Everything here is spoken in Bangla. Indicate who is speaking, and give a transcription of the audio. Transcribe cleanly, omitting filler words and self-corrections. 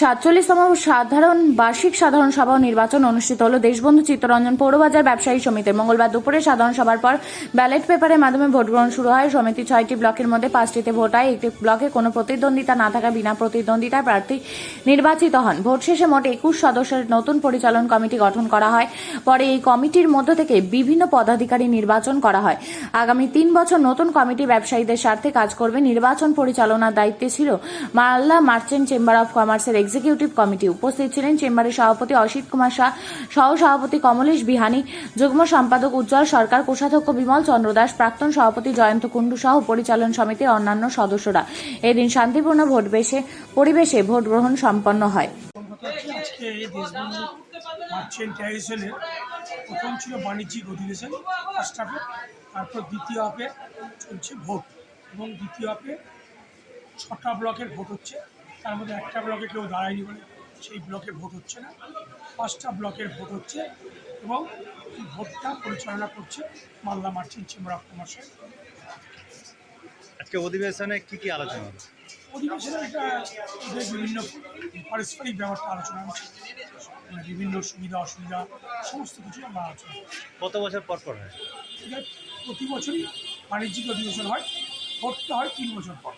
Speaker 1: 47তম বার্ষিক সাধারণ সভা ও নির্বাচন অনুষ্ঠিত হল দেশবন্ধু চিত্তরঞ্জন পৌরবাজার ব্যবসায়ী সমিতির। মঙ্গলবার দুপুরে সাধারণ সভার পর ব্যালট পেপারের মাধ্যমে ভোট গ্রহণ শুরু হয়। সমিতি 6টি ব্লকের মধ্যে 5টিতে ভোট হয়। একটি ব্লকে কোনো প্রতিদ্বন্দ্বিতা না থাকা বিনা প্রতিদ্বন্দ্বিতায় প্রার্থী নির্বাচিত হন। ভোট শেষে মোট 21 সদস্যের নতুন পরিচালন কমিটি গঠন করা হয়। পরে এই কমিটির মধ্য থেকে বিভিন্ন পদাধিকারী নির্বাচন করা হয়। আগামী 3 বছর নতুন কমিটি ব্যবসায়ীদের স্বার্থে কাজ করবে। নির্বাচন পরিচালনার দায়িত্বে ছিল মালদা মার্চেন্ট চেম্বার অফ কমার্সের এক্সিকিউটিভ কমিটি। উপস্থিত ছিলেন চেম্বারের সভাপতি অসিত কুমার শাহ, সহ সভাপতি কমলেশ বিহানি, যুগ্ম সম্পাদক উজ্জ্বল সরকার, কোষাধ্যক্ষ বিমল চন্দ্র দাস, প্রাক্তন সভাপতি জয়ন্ত কুণ্ডু সহ পরিচালন সমিতির অন্যান্য সদস্যরা। এদিন শান্তিপূর্ণ পরিবেশে ভোট গ্রহণ সম্পন্ন হয়।
Speaker 2: আজকে এই দেশবন্ধু মার্চেন্ট ট্যারিসেলের প্রথম ছিল বাণিজ্যিক অধিবেশন ফার্স্ট হাফে, তারপর দ্বিতীয় হাফে চলছে ভোট এবং দ্বিতীয় হাফে 6টা ব্লকের ভোট হচ্ছে। তার মধ্যে একটা ব্লকে কেউ দাঁড়ায়নি বলে সেই ব্লকে ভোট হচ্ছে না। 5টা ব্লকের ভোট হচ্ছে এবং এই ভোটটা পরিচালনা করছে মালদা মার্চেন্ট চেম্বার অফ কমার্সের।
Speaker 3: আজকে অধিবেশনে কি আলোচনা হবে?
Speaker 2: অধিবেশনে এটা বিভিন্ন পারস্পরিক ব্যাপারটা আলোচনা হচ্ছে, মানে বিভিন্ন সুবিধা অসুবিধা সমস্ত কিছু আমরা আলোচনা করছি।
Speaker 3: কত বছর পর পর হয়?
Speaker 2: এটা প্রতি বছরই বাণিজ্যিক অধিবেশন হয়, ভোটটা হয় 3 বছর পর।